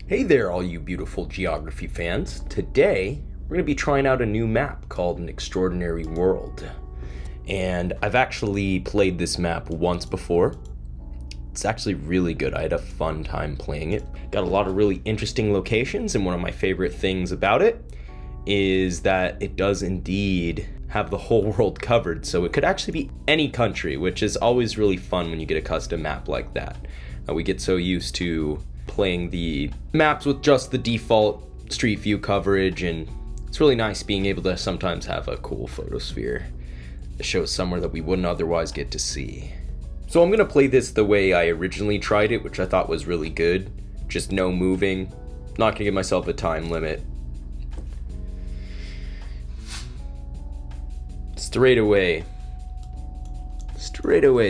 Hey there, all you beautiful geography fans. Today, we're going to be trying out a new map called An Extraordinary World. And I've actually played this map once before. It's actually really good. I had a fun time playing it. Got a lot of really interesting locations, and one of my favorite things about it is that it does indeed have the whole world covered. So it could actually be any country, which is always really fun when you get a custom map like that. We get so used to playing the maps with just the default street view coverage, and it's really nice being able to sometimes have a cool photosphere that shows somewhere that we wouldn't otherwise get to see. So I'm gonna play this the way I originally tried it, which I thought was really good. Just no moving. Not gonna give myself a time limit. Straight away,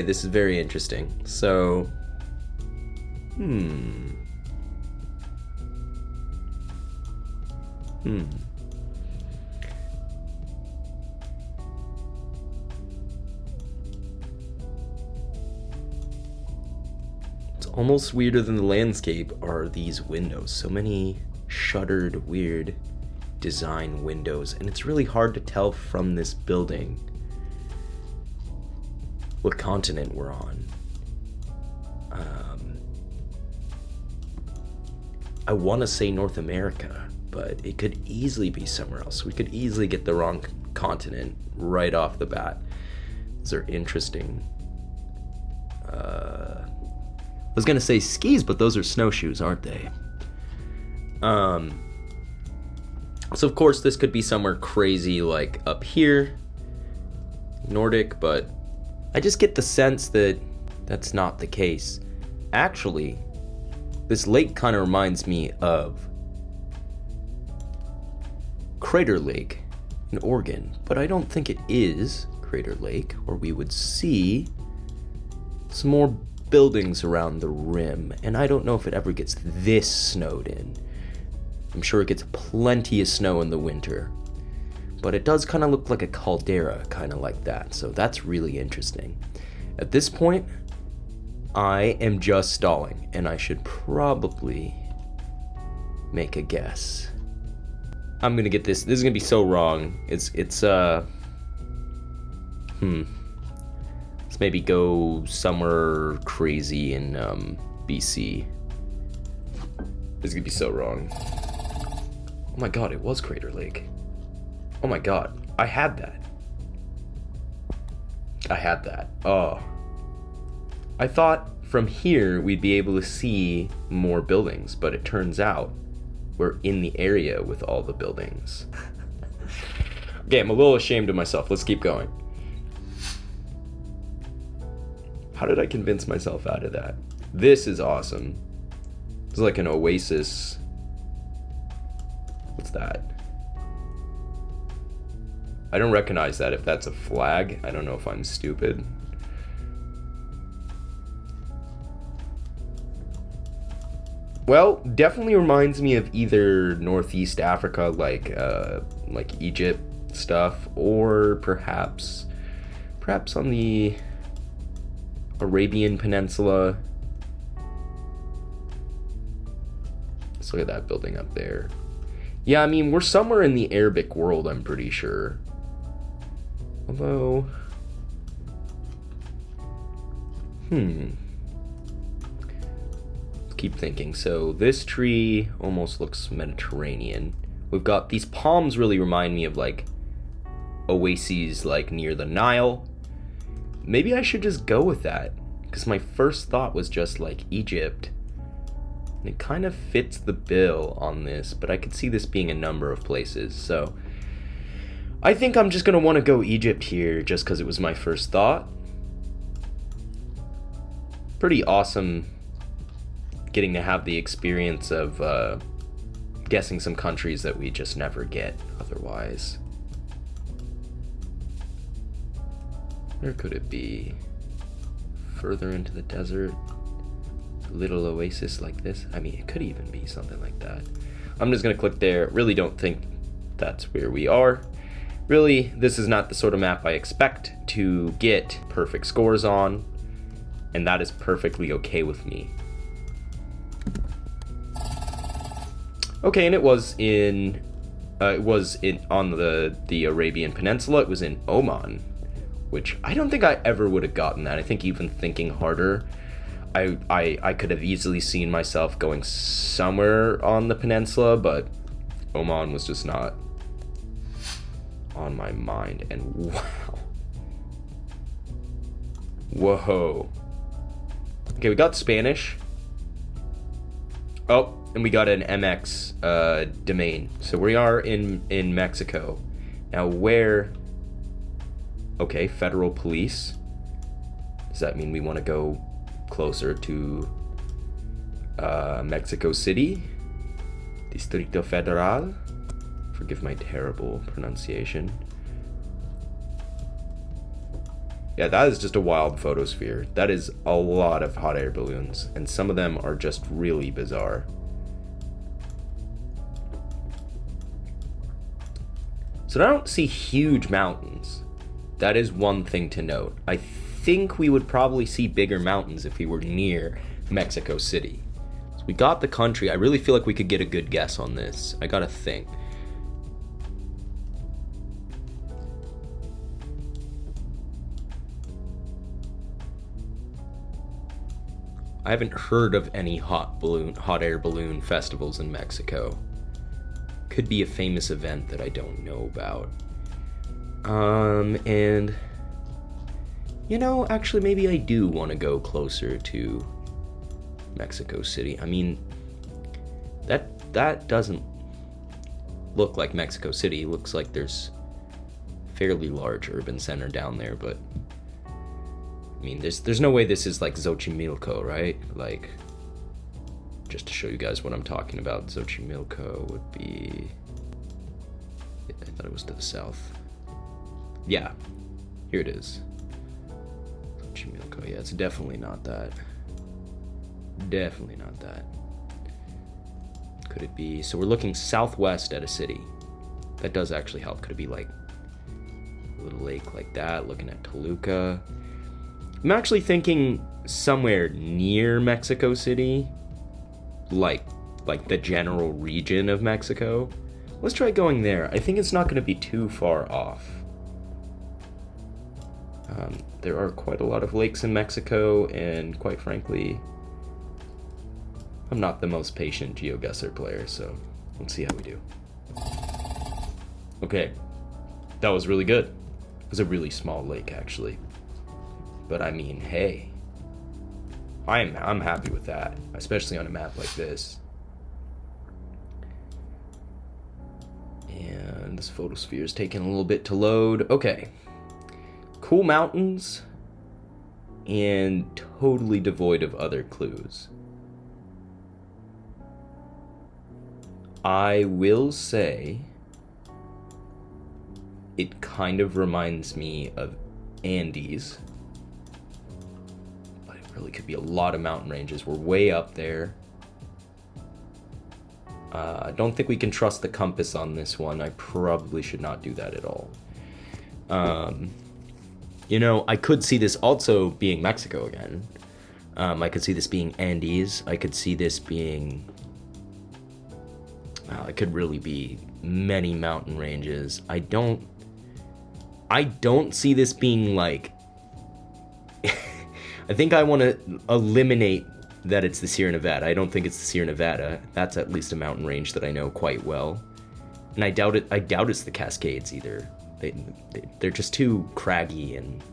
this is very interesting. So, It's almost weirder than the landscape are these windows. So many shuttered, weird design windows, and it's really hard to tell from this building what continent we're on. I want to say North America, but it could easily be somewhere else. We could easily get the wrong continent right off the bat. These are interesting. I was gonna say skis, but those are snowshoes, aren't they? So of course this could be somewhere crazy like up here, Nordic, but I just get the sense that that's not the case. Actually, this lake kind of reminds me of Crater Lake in Oregon, but I don't think it is Crater Lake, or we would see some more buildings around the rim, and I don't know if it ever gets this snowed in. I'm sure it gets plenty of snow in the winter, but it does kind of look like a caldera, kind of like that, so that's really interesting. At this point, I am just stalling, and I should probably make a guess. I'm gonna get this. This is gonna be so wrong. Let's maybe go somewhere crazy in BC. This is gonna be so wrong. Oh my god, it was Crater Lake. Oh my god, I had that. Oh. I thought from here we'd be able to see more buildings, but it turns out we're in the area with all the buildings. Okay, I'm a little ashamed of myself. Let's keep going. How did I convince myself out of that? This is awesome. It's like an oasis. What's that? I don't recognize that. If that's a flag, I don't know if I'm stupid. Well, definitely reminds me of either Northeast Africa, like Egypt stuff, or perhaps on the Arabian Peninsula. Let's look at that building up there. Yeah, I mean, we're somewhere in the Arabic world, I'm pretty sure. Although, keep thinking. So this tree almost looks Mediterranean. We've got these palms really remind me of like oases like near the Nile. Maybe I should just go with that, because my first thought was just like Egypt, and it kind of fits the bill on this, but I could see this being a number of places. So I think I'm just gonna want to go Egypt here just because it was my first thought. Pretty awesome getting to have the experience of guessing some countries that we just never get otherwise. Where could it be? Further into the desert? A little oasis like this? I mean, it could even be something like that. I'm just gonna click there. Really don't think that's where we are. Really, this is not the sort of map I expect to get perfect scores on, and that is perfectly okay with me. Okay, and it was in on the Arabian Peninsula. It was in Oman, which I don't think I ever would have gotten that. I think even thinking harder, I could have easily seen myself going somewhere on the peninsula, but Oman was just not on my mind. And wow. Whoa. Okay, we got Spanish. Oh, and we got an MX domain. So we are in Mexico. Now where... Okay, federal police. Does that mean we want to go closer to Mexico City? Distrito Federal? Forgive my terrible pronunciation. Yeah, that is just a wild photosphere. That is a lot of hot air balloons, and some of them are just really bizarre. So I don't see huge mountains. That is one thing to note. I think we would probably see bigger mountains if we were near Mexico City. So we got the country. I really feel like we could get a good guess on this. I gotta think. I haven't heard of any hot air balloon festivals in Mexico. Could be a famous event that I don't know about. And you know, actually maybe I do want to go closer to Mexico City. I mean, that doesn't look like Mexico City. It looks like there's a fairly large urban center down there, but I mean, there's no way this is like Xochimilco, right? Like, just to show you guys what I'm talking about, Xochimilco would be... I thought it was to the south. Yeah, here it is. Xochimilco, yeah, it's definitely not that. Definitely not that. Could it be... So we're looking southwest at a city. That does actually help. Could it be like a little lake like that, looking at Toluca? I'm actually thinking somewhere near Mexico City, like the general region of Mexico. Let's try going there. I think it's not going to be too far off. There are quite a lot of lakes in Mexico, and quite frankly, I'm not the most patient GeoGuessr player, so let's see how we do. Okay, that was really good. It was a really small lake, actually. But I mean, hey, I'm happy with that, especially on a map like this. And this photosphere is taking a little bit to load. Okay, cool mountains and totally devoid of other clues. I will say it kind of reminds me of Andes. Really could be a lot of mountain ranges. We're way up there. I don't think we can trust the compass on this one. I probably should not do that at all. You know, I could see this also being Mexico again. I could see this being Andes. I could see this being... it could really be many mountain ranges. I don't see this being like... I think I want to eliminate that it's the Sierra Nevada. I don't think it's the Sierra Nevada. That's at least a mountain range that I know quite well. And I doubt it's the Cascades either. They're just too craggy, and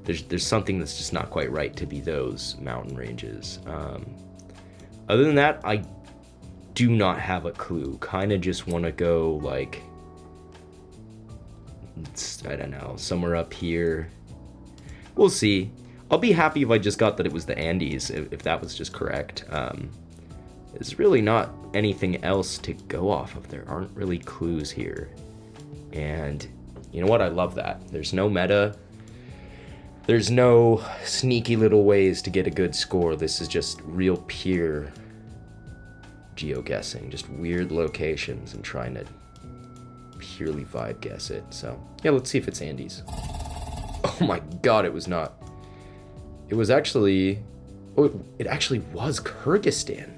there's something that's just not quite right to be those mountain ranges. Other than that, I do not have a clue. Kind of just want to go like, I don't know, somewhere up here. We'll see. I'll be happy if I just got that it was the Andes, if that was just correct. There's really not anything else to go off of. There aren't really clues here. And you know what? I love that. There's no meta. There's no sneaky little ways to get a good score. This is just real pure geoguessing. Just weird locations and trying to purely vibe guess it. So yeah, let's see if it's Andes. Oh my god, it was not. It was actually... Oh, it actually was Kyrgyzstan.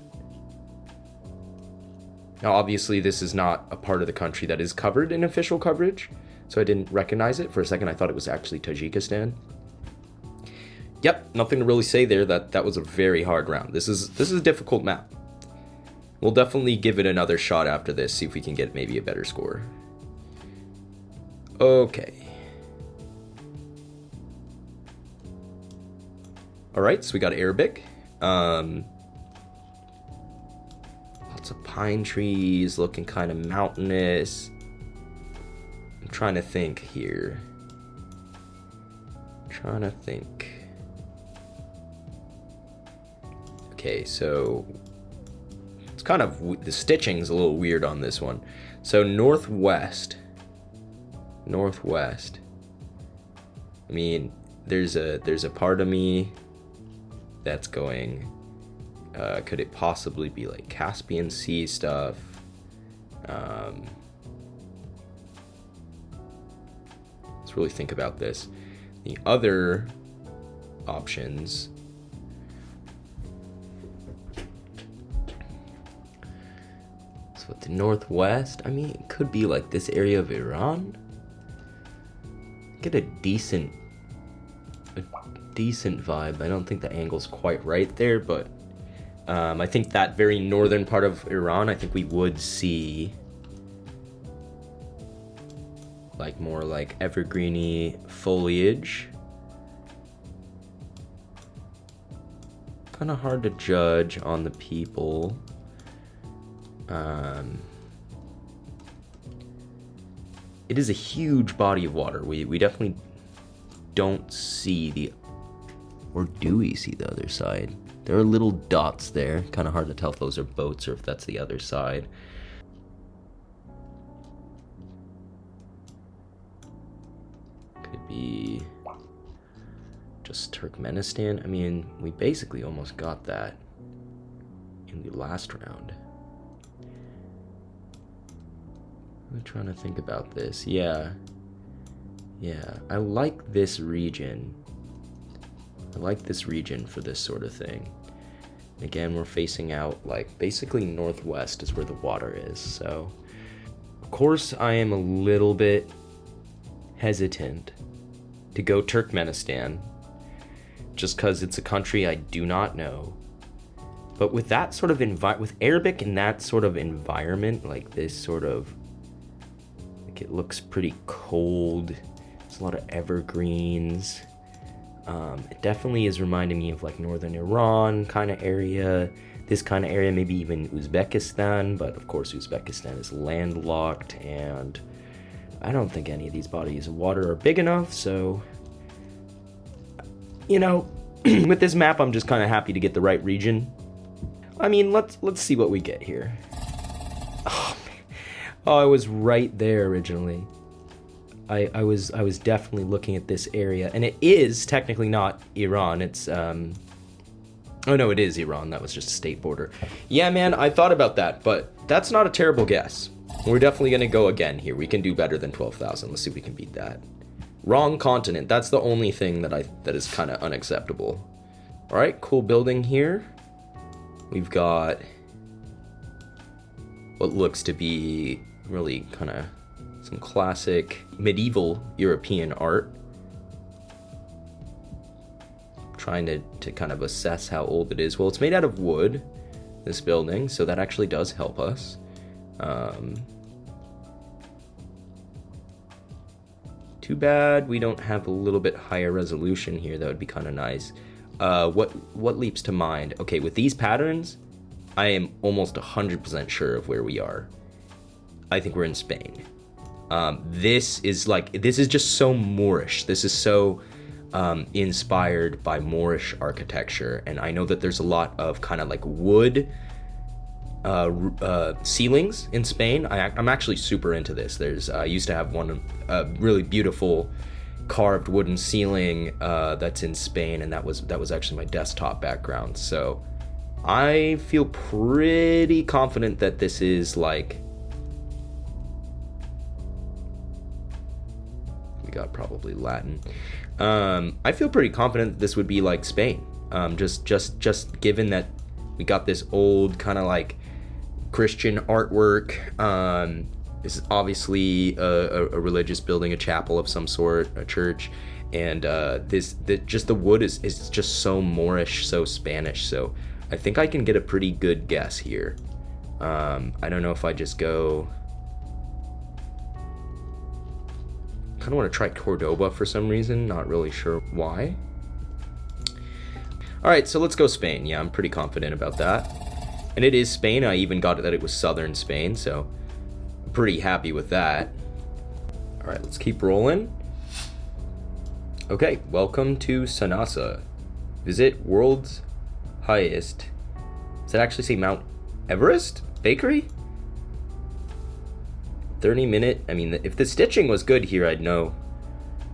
Now, obviously, this is not a part of the country that is covered in official coverage, so I didn't recognize it. For a second, I thought it was actually Tajikistan. Yep, nothing to really say there. That was a very hard round. This is a difficult map. We'll definitely give it another shot after this, see if we can get maybe a better score. Okay. All right, so we got Arabic. Lots of pine trees, looking kind of mountainous. I'm trying to think here. Okay, so it's kind of, the stitching's a little weird on this one. So northwest. I mean, there's a part of me that's going, could it possibly be like Caspian Sea stuff? Let's really think about this. The other options, so at the northwest, I mean, it could be like this area of Iran. Get a decent vibe. I don't think the angle's quite right there, but I think that very northern part of Iran, I think we would see like more like evergreeny foliage. Kind of hard to judge on the people. It is a huge body of water. We definitely don't see the, or do we see the other side? There are little dots there. Kind of hard to tell if those are boats or if that's the other side. Could be just Turkmenistan. I mean, we basically almost got that in the last round. I'm trying to think about this. Yeah, I like this region. I like this region for this sort of thing. Again, we're facing out like basically northwest is where the water is. So, of course, I am a little bit hesitant to go Turkmenistan just because it's a country I do not know. But with that sort of with Arabic and that sort of environment, like this sort of, it looks pretty cold. There's a lot of evergreens. It definitely is reminding me of like northern Iran kind of area. This kind of area, maybe even Uzbekistan, but of course Uzbekistan is landlocked and I don't think any of these bodies of water are big enough, so you know, with this map I'm just kind of happy to get the right region. I mean, let's see what we get here. Oh, I was right there originally. I was definitely looking at this area, and it is technically not Iran. It's oh no, it is Iran. That was just a state border. Yeah, man, I thought about that, but that's not a terrible guess. We're definitely gonna go again here. We can do better than 12,000. Let's see if we can beat that. Wrong continent. That's the only thing that is kind of unacceptable. All right, cool building here. We've got what looks to be really kind of some classic medieval European art. Trying to kind of assess how old it is. Well, it's made out of wood, this building, so that actually does help us. Too bad we don't have a little bit higher resolution here. That would be kind of nice. What leaps to mind? Okay, with these patterns, I am almost 100% sure of where we are. I think we're in Spain. This is just so Moorish. This is so inspired by Moorish architecture, and I know that there's a lot of kind of like wood ceilings in Spain. I'm actually super into this. I used to have one really beautiful carved wooden ceiling that's in Spain, and that was actually my desktop background. So I feel pretty confident that this is like, we got probably Latin. I feel pretty confident that this would be like Spain. Just given that we got this old kind of like Christian artwork. This is obviously a religious building, a chapel of some sort, a church. And just the wood is just so Moorish, so Spanish. So I think I can get a pretty good guess here. I don't know if I just go... I kind of want to try Cordoba for some reason. Not really sure why. All right, so let's go Spain. Yeah, I'm pretty confident about that. And it is Spain. I even got it that it was southern Spain, so I'm pretty happy with that. All right, let's keep rolling. Okay, welcome to Sanasa. Visit world's highest... Does it actually say Mount Everest Bakery? 30-minute... I mean, if the stitching was good here, I'd know.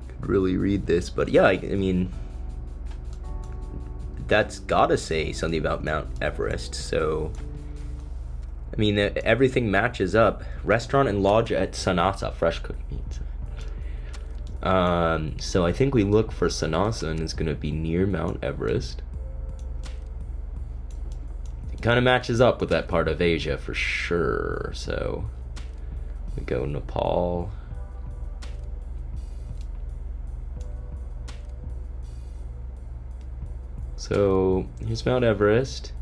Could really read this, but yeah, I mean... That's gotta say something about Mount Everest, so... I mean, everything matches up. Restaurant and lodge at Sanasa, fresh cooked meats. So I think we look for Sanasa, and it's gonna be near Mount Everest. It kind of matches up with that part of Asia for sure, so... We go Nepal. So here's Mount Everest.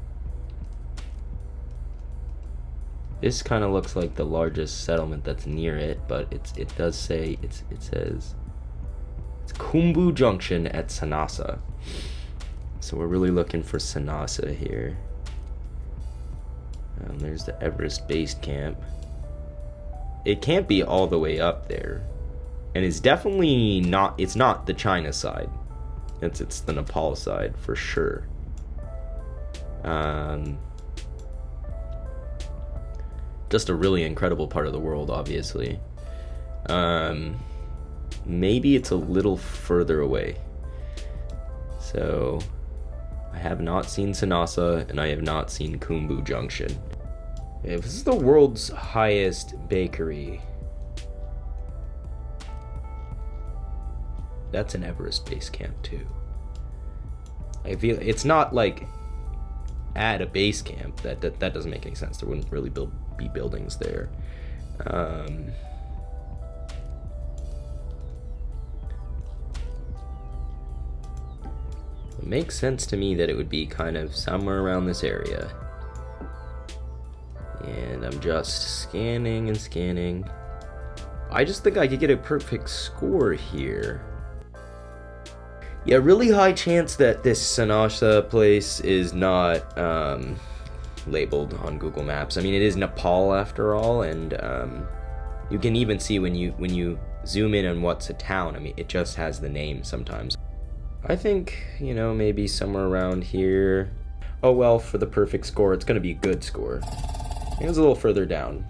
This kind of looks like the largest settlement that's near it, but it does say it says it's Khumbu Junction at Sanasa. So we're really looking for Sanasa here. And there's the Everest base camp. It can't be all the way up there, and it's definitely not. It's not the China side. It's the Nepal side for sure. Just a really incredible part of the world, obviously. Maybe it's a little further away. So I have not seen Sanasa, and I have not seen Khumbu Junction. If this is the world's highest bakery, that's an Everest base camp too. I feel it's not like at a base camp. That doesn't make any sense. There wouldn't really be buildings there. It makes sense to me that it would be kind of somewhere around this area. And I'm just scanning and scanning. I just think I could get a perfect score here. Yeah, really high chance that this Sanasa place is not labeled on Google Maps. I mean, it is Nepal after all, and you can even see when you zoom in on what's a town. I mean, it just has the name sometimes. I think, you know, maybe somewhere around here. Oh well, for the perfect score, it's gonna be a good score. It was a little further down.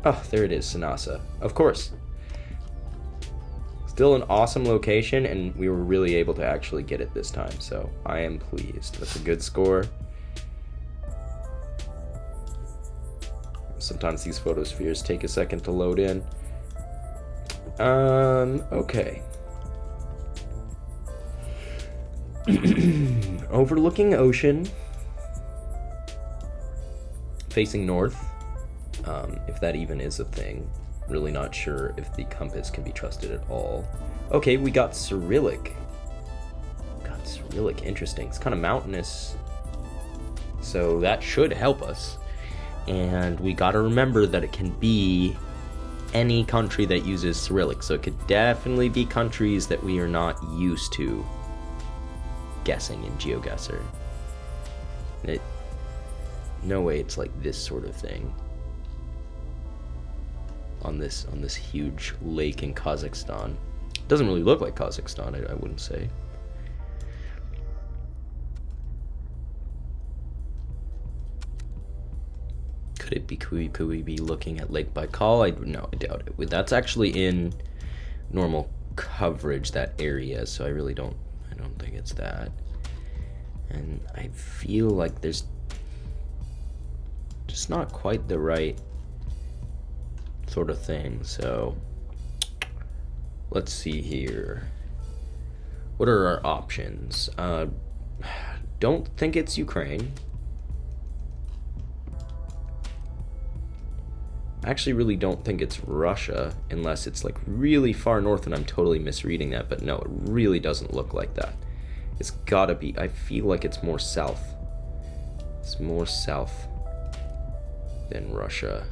Oh, there it is, Sanasa. Of course. Still an awesome location, and we were really able to actually get it this time, so I am pleased. That's a good score. Sometimes these photospheres take a second to load in. Okay. Overlooking ocean. Facing north. If that even is a thing. Really not sure if the compass can be trusted at all. Okay, we got Cyrillic. Interesting. It's kind of mountainous, so that should help us. And we gotta remember that it can be any country that uses Cyrillic, so it could definitely be countries that we are not used to guessing in GeoGuessr. No way it's like this sort of thing. On this huge lake in Kazakhstan. It doesn't really look like Kazakhstan, I wouldn't say. Could we be looking at Lake Baikal? No, I doubt it. That's actually in normal coverage, that area, so I don't think it's that. And I feel like there's just not quite the right sort of thing, so let's see here. What are our options? Don't think it's Ukraine. I actually really don't think it's Russia, unless it's like really far north and I'm totally misreading that, but no, it really doesn't look like that. It's gotta be, I feel like it's more south. It's more south than Russia.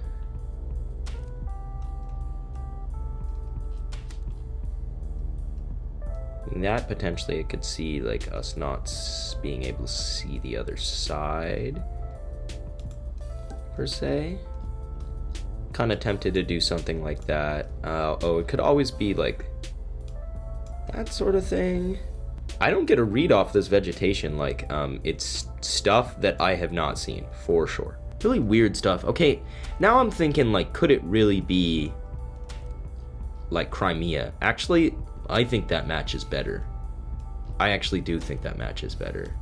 And that potentially it could see like us not being able to see the other side, per se. Kind of tempted to do something like that. Oh, it could always be like that sort of thing. I don't get a read off this vegetation. Like, it's stuff that I have not seen, for sure. Really weird stuff. Okay, now I'm thinking, like, could it really be, like, Crimea? Actually, I think that matches better. I actually do think that matches better.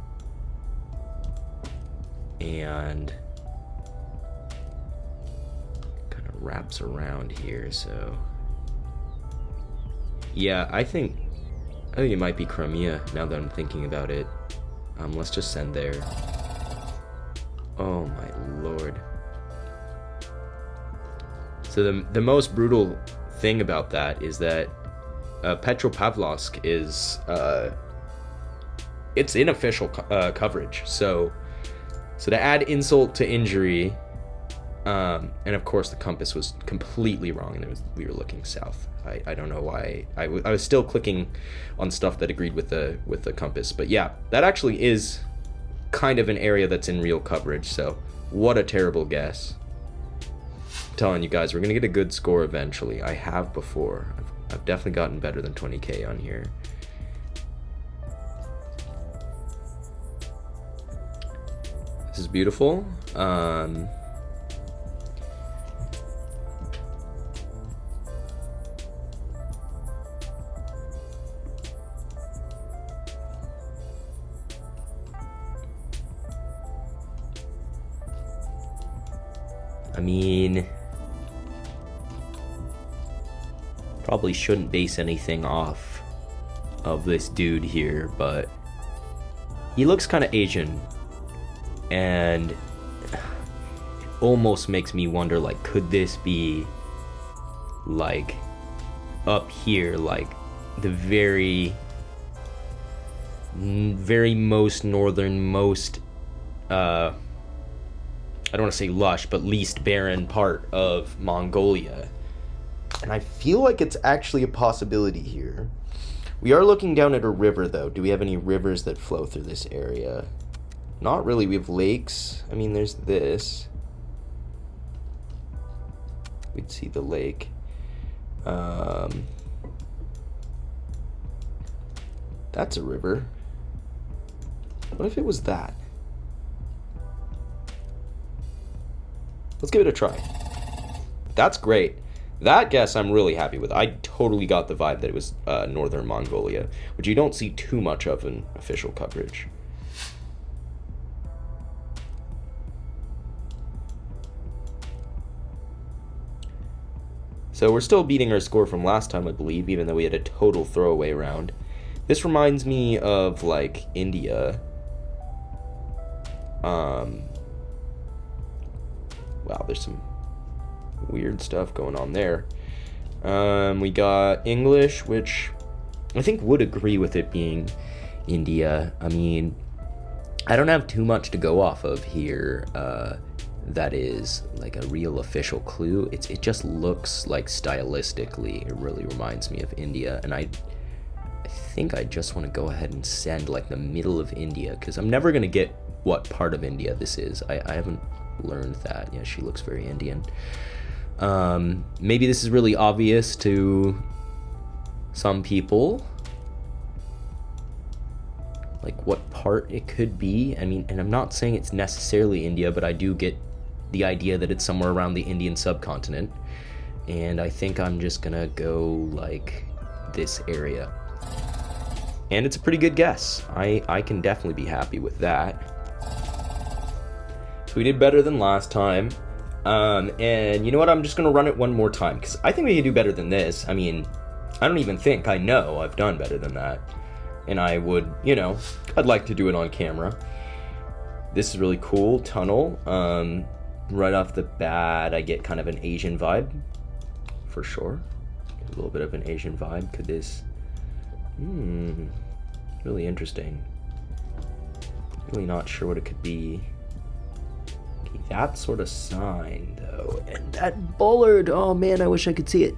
And kind of wraps around here, so... Yeah, I think it might be Crimea, now that I'm thinking about it. Let's just send there. Oh my lord. So the most brutal thing about that is that Petropavlovsk is it's unofficial coverage. So to add insult to injury, and of course the compass was completely wrong, and we were looking south. I don't know why. I was still clicking on stuff that agreed with the compass, but yeah, that actually is kind of an area that's in real coverage. So what a terrible guess. I'm telling you guys, we're gonna get a good score eventually. I have before. I've definitely gotten better than 20k on here. This is beautiful. I mean, probably shouldn't base anything off of this dude here, but he looks kind of Asian, and almost makes me wonder, like, could this be like up here, like the very most northernmost, I don't want to say lush, but least barren part of Mongolia. And I feel like it's actually a possibility here. We are looking down at a river, though. Do we have any rivers that flow through this area? Not really. We have lakes. I mean, there's this. We'd see the lake. That's a river. What if it was that? Let's give it a try. That's great. That guess I'm really happy with. I totally got the vibe that it was northern Mongolia, which you don't see too much of in official coverage. So we're still beating our score from last time, I believe, even though we had a total throwaway round. This reminds me of, like, India. Wow, there's some weird stuff going on there. We got English, which I think would agree with it being India. I mean, I don't have too much to go off of here that is like a real official clue. It just looks like stylistically it really reminds me of India, and I think I just want to go ahead and send like the middle of India, because I'm never going to get what part of India this is. I haven't learned that. Yeah, she looks very Indian. Maybe this is really obvious to some people, like what part it could be. I mean, and I'm not saying it's necessarily India, but I do get the idea that it's somewhere around the Indian subcontinent, and I think I'm just gonna go like this area, and it's a pretty good guess. I can definitely be happy with that. So we did better than last time. And you know what? I'm just going to run it one more time, because I think we can do better than this. I mean, I don't even think I know I've done better than that. And I would, you know, I'd like to do it on camera. This is really cool. Tunnel. right off the bat, I get kind of an Asian vibe, for sure. A little bit of an Asian vibe. Could this... really interesting. Really not sure what it could be. Okay, that sort of sign, though. And that bollard, oh man, I wish I could see it.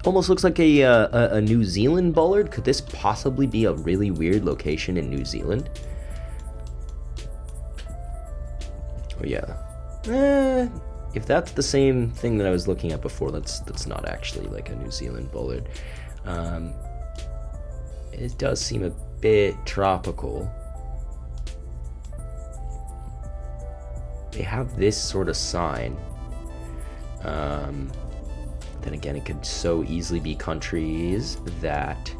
Almost looks like a New Zealand bollard. Could this possibly be a really weird location in New Zealand? Oh yeah. If that's the same thing that I was looking at before, that's not actually like a New Zealand bollard. It does seem a bit tropical. They have this sort of sign. Then again, it could so easily be countries that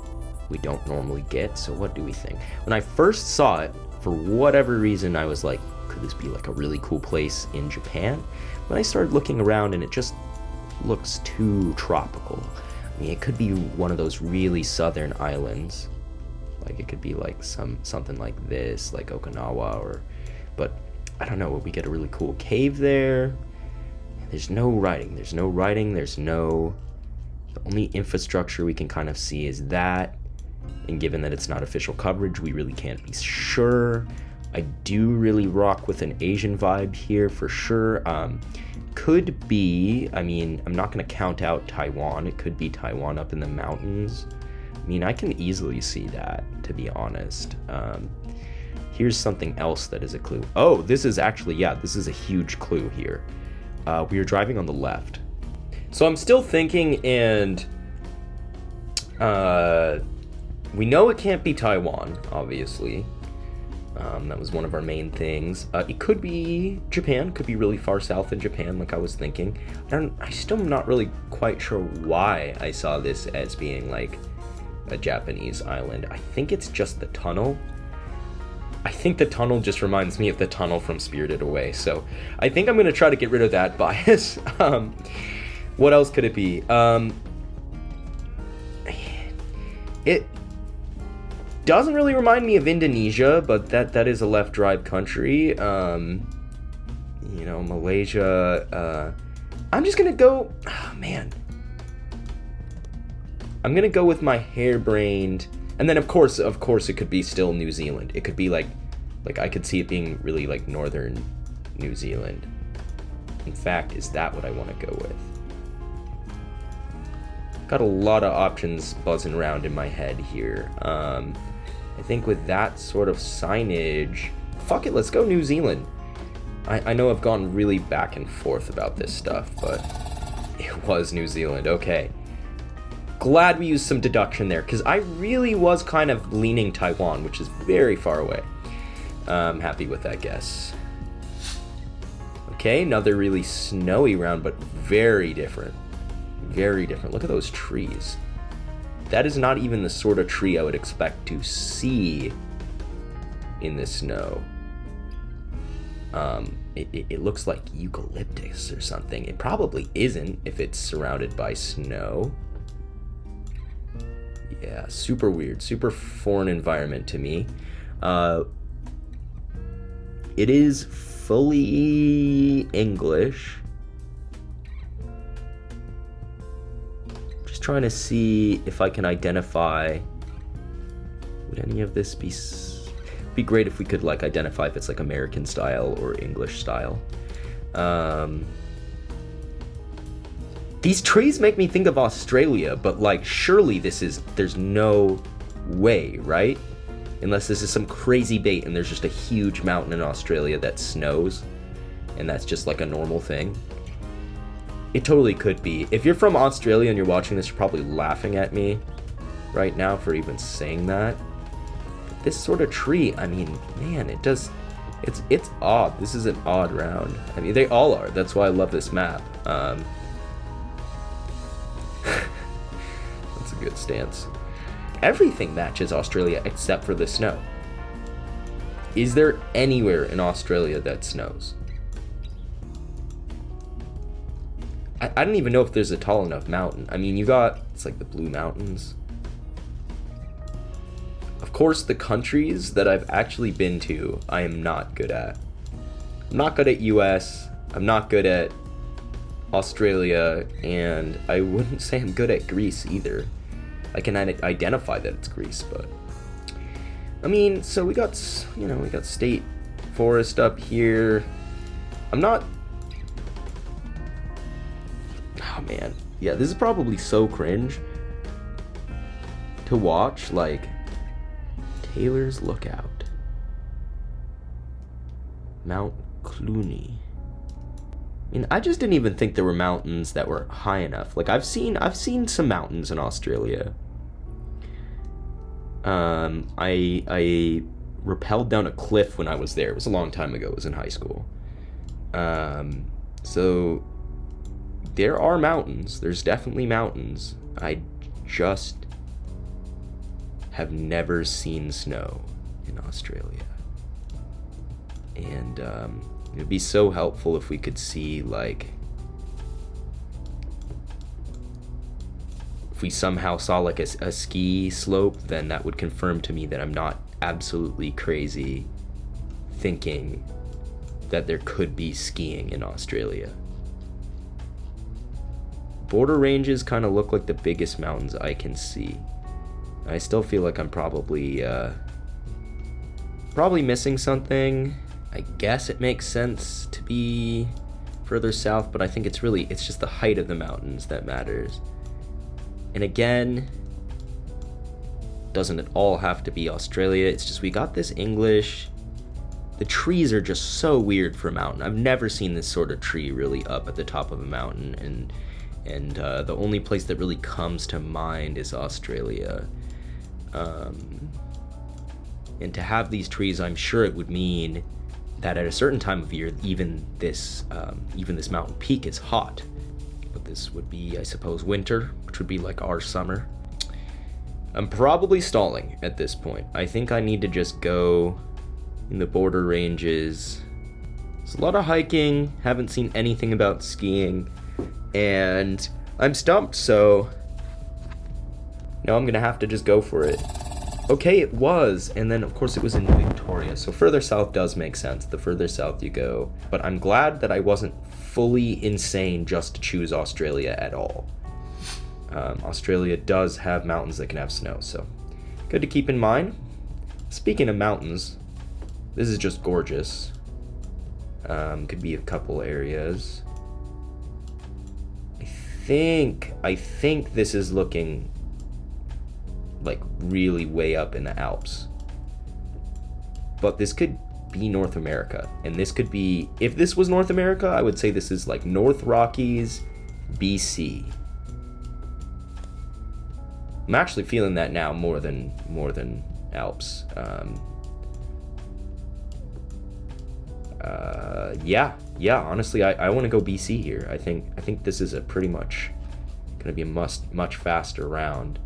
we don't normally get. So what do we think? When I first saw it, for whatever reason, I was like, could this be like a really cool place in Japan? When I started looking around and it just looks too tropical. I mean, it could be one of those really southern islands. Like it could be like something like this, like Okinawa, but I don't know, we get a really cool cave there. There's no writing, the only infrastructure we can kind of see is that, and given that it's not official coverage, we really can't be sure. I do really rock with an Asian vibe here for sure. Could be, I mean, I'm not going to count out Taiwan. It could be Taiwan up in the mountains. I mean, I can easily see that, to be honest. Here's something else that is a clue. Oh, this is actually, yeah, this is a huge clue here. We are driving on the left. So I'm still thinking, and we know it can't be Taiwan, obviously. That was one of our main things. It could be Japan, could be really far south in Japan, like I was thinking. I still am not really quite sure why I saw this as being like a Japanese island. I think it's just the tunnel. I think the tunnel just reminds me of the tunnel from Spirited Away, so I think I'm going to try to get rid of that bias. What else could it be? It doesn't really remind me of Indonesia, but that is a left drive country. You know, Malaysia. I'm just going to go... Oh, man. I'm going to go with my harebrained... And then, of course, it could be still New Zealand. It could be like I could see it being really like northern New Zealand. In fact, is that what I want to go with? Got a lot of options buzzing around in my head here. I think with that sort of signage, fuck it, let's go New Zealand. I know I've gone really back and forth about this stuff, but it was New Zealand. Okay. Glad we used some deduction there, because I really was kind of leaning Taiwan, which is very far away. I'm happy with that guess. Okay, another really snowy round, but very different. Very different. Look at those trees. That is not even the sort of tree I would expect to see in the snow. It looks like eucalyptus or something. It probably isn't if it's surrounded by snow. Yeah, super weird, super foreign environment to me. It is fully English. Just trying to see if I can identify. Would any of this be great if we could like identify if it's like American style or English style. These trees make me think of Australia, but like surely there's no way, right? Unless this is some crazy bait and there's just a huge mountain in Australia that snows and that's just like a normal thing. It totally could be. If you're from Australia and you're watching this, you're probably laughing at me right now for even saying that. But this sort of tree, I mean, man, it's odd. This is an odd round. I mean, they all are. That's why I love this map. That's a good stance. Everything matches Australia except for the snow. Is there anywhere in Australia that snows? I don't even know if there's a tall enough mountain. I mean, it's like the Blue Mountains. Of course, the countries that I've actually been to, I am not good at. I'm not good at US. I'm not good at Australia, and I wouldn't say I'm good at Greece either. I can identify that it's Greece, but I mean, so we got state forest up here. I'm not. Oh man, yeah, this is probably so cringe to watch. Like Taylor's Lookout, Mount Cluny. I mean, I just didn't even think there were mountains that were high enough. Like I've seen some mountains in Australia. I rappelled down a cliff when I was there. It was a long time ago. It was in high school. So there are mountains. There's definitely mountains. I just have never seen snow in Australia. And it'd be so helpful if we could see, like, if we somehow saw like a ski slope, then that would confirm to me that I'm not absolutely crazy thinking that there could be skiing in Australia. Border ranges kind of look like the biggest mountains I can see. I still feel like I'm probably missing something. I guess it makes sense to be further south, but I think it's just the height of the mountains that matters. And again, doesn't it all have to be Australia? It's just we got this English. The trees are just so weird for a mountain. I've never seen this sort of tree really up at the top of a mountain, and the only place that really comes to mind is Australia. And to have these trees, I'm sure it would mean that at a certain time of year, even this mountain peak is hot. But this would be, I suppose, winter, which would be like our summer. I'm probably stalling at this point. I think I need to just go in the border ranges. There's a lot of hiking, haven't seen anything about skiing, and I'm stumped, so now I'm gonna have to just go for it. Okay, it was, and then of course it was in Victoria, so further south does make sense, the further south you go. But I'm glad that I wasn't fully insane just to choose Australia at all. Australia does have mountains that can have snow, so good to keep in mind. Speaking of mountains, this is just gorgeous. Could be a couple areas. I think this is looking like really way up in the Alps. But this could be North America, and this could be, if this was North America, I would say this is like North Rockies, BC. I'm actually feeling that now more than Alps. Yeah. Honestly, I want to go BC here. I think this is a pretty much gonna be a much faster round.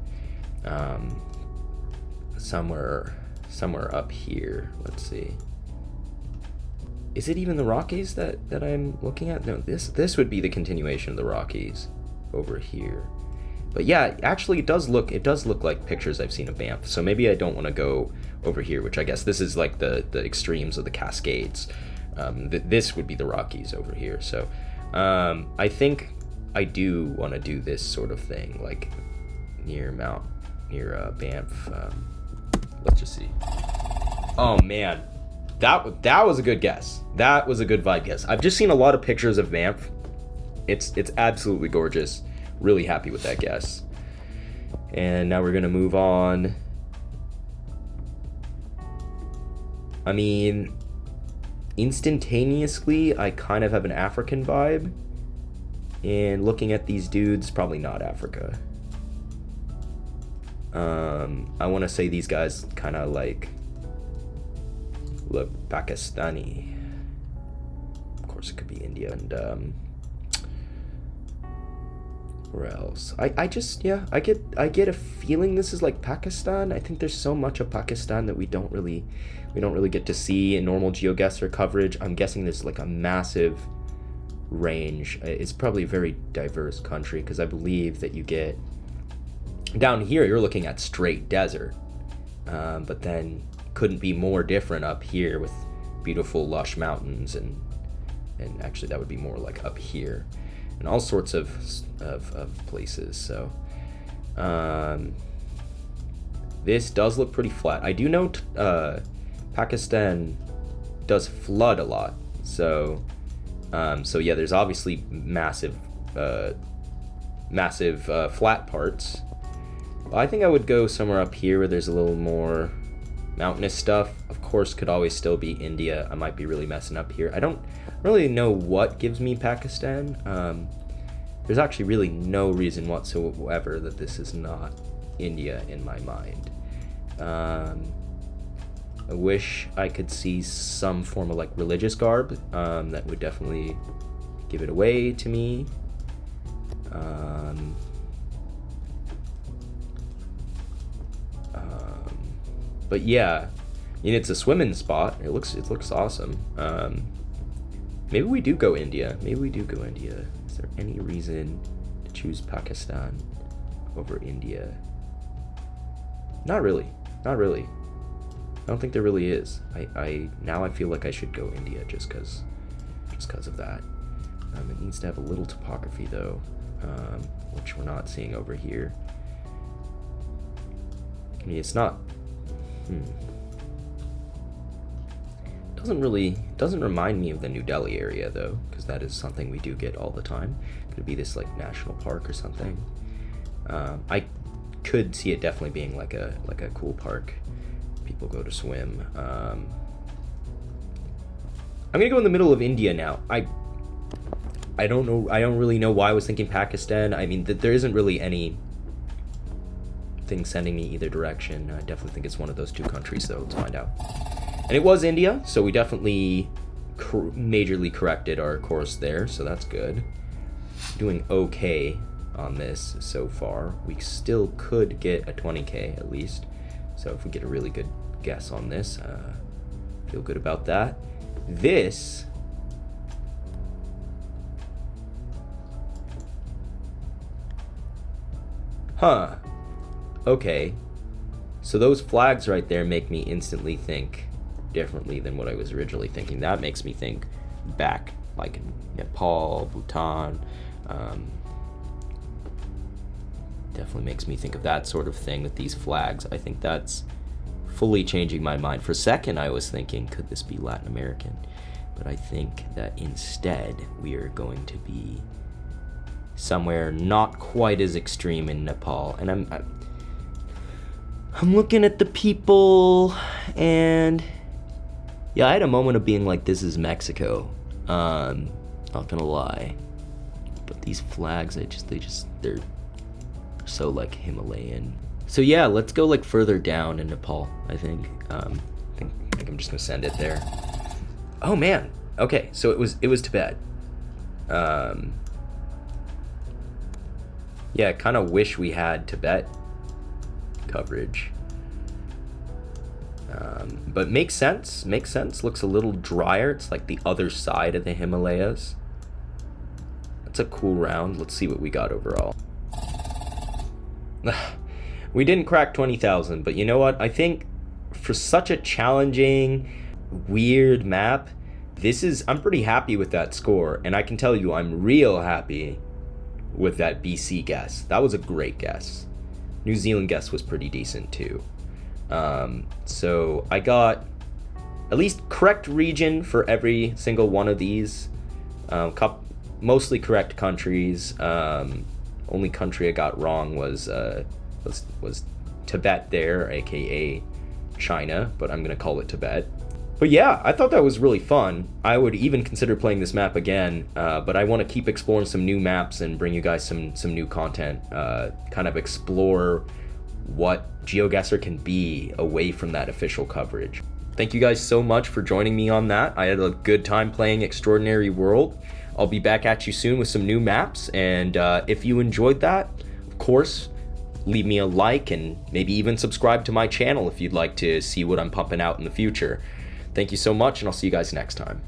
Somewhere up here. Let's see. Is it even the Rockies that I'm looking at? No, this would be the continuation of the Rockies over here. But yeah, actually it does look like pictures I've seen of Banff. So maybe I don't want to go over here, which I guess this is like the extremes of the Cascades. This would be the Rockies over here. So I think I do want to do this sort of thing, like near Banff. Let's just see. Oh man, that was a good guess. That was a good vibe guess. I've just seen a lot of pictures of Banff. It's absolutely gorgeous. Really happy with that guess. And now we're gonna move on. I mean, instantaneously, I kind of have an African vibe. And looking at these dudes, probably not Africa. I want to say these guys kind of like look Pakistani. Of course, it could be India. And where else? I get a feeling this is like Pakistan. I think there's so much of Pakistan that we don't really get to see in normal GeoGuessr coverage. I'm guessing there's like a massive range. It's probably a very diverse country, because I believe that you get down here, you're looking at straight desert, but then couldn't be more different up here with beautiful lush mountains and and actually that would be more like up here, and all sorts of places. So this does look pretty flat. I do know Pakistan does flood a lot, so yeah, there's obviously massive flat parts. But I think I would go somewhere up here where there's a little more mountainous stuff. Of course, could always still be India. I might be really messing up here. I don't really know what gives me Pakistan. There's actually really no reason whatsoever that this is not India in my mind. I wish I could see some form of like religious garb. That would definitely give it away to me. But yeah, I mean, it's a swimming spot. It looks awesome. Maybe we do go India. Is there any reason to choose Pakistan over India? Not really. I don't think there really is. Now I feel like I should go India just because of that. It needs to have a little topography though, which we're not seeing over here. I mean, it's not. Doesn't remind me of the New Delhi area though, because that is something we do get all the time. Could be this like national park or something. I could see it definitely being like a cool park. People go to swim. I'm gonna go in the middle of India now. I don't know. I don't really know why I was thinking Pakistan. I mean, there isn't really any thing sending me either direction. I definitely think it's one of those two countries, though. Let's find out. And it was India, so we definitely majorly corrected our course there, so that's good. Doing okay on this so far. We still could get a 20k at least. So if we get a really good guess on this, feel good about that. This okay, so those flags right there make me instantly think differently than what I was originally thinking. That makes me think back like Nepal, Bhutan. Definitely makes me think of that sort of thing with these flags. I think that's fully changing my mind. For a second I was thinking, could this be Latin American? But I think that instead we are going to be somewhere not quite as extreme in Nepal. And I'm looking at the people, and yeah, I had a moment of being like, this is Mexico. Not gonna lie. But these flags, they're so like Himalayan. So yeah, let's go like further down in Nepal, I think. I think I'm just gonna send it there. Oh man. Okay, so it was Tibet. Yeah, I kind of wish we had Tibet coverage. But makes sense. Looks a little drier. It's like the other side of the Himalayas. That's a cool round. Let's see what we got overall. We didn't crack 20,000, but you know what? I think for such a challenging, weird map, I'm pretty happy with that score. And I can tell you, I'm real happy with that BC guess. That was a great guess. New Zealand guess was pretty decent too. So I got at least correct region for every single one of these. Mostly correct countries. Only country I got wrong was Tibet there, aka China, but I'm gonna call it Tibet. But yeah, I thought that was really fun. I would even consider playing this map again, but I want to keep exploring some new maps and bring you guys some new content, kind of explore what GeoGuessr can be away from that official coverage. Thank you guys so much for joining me on that. I had a good time playing Extraordinary World. I'll be back at you soon with some new maps, and if you enjoyed that, of course, leave me a like and maybe even subscribe to my channel if you'd like to see what I'm pumping out in the future. Thank you so much, and I'll see you guys next time.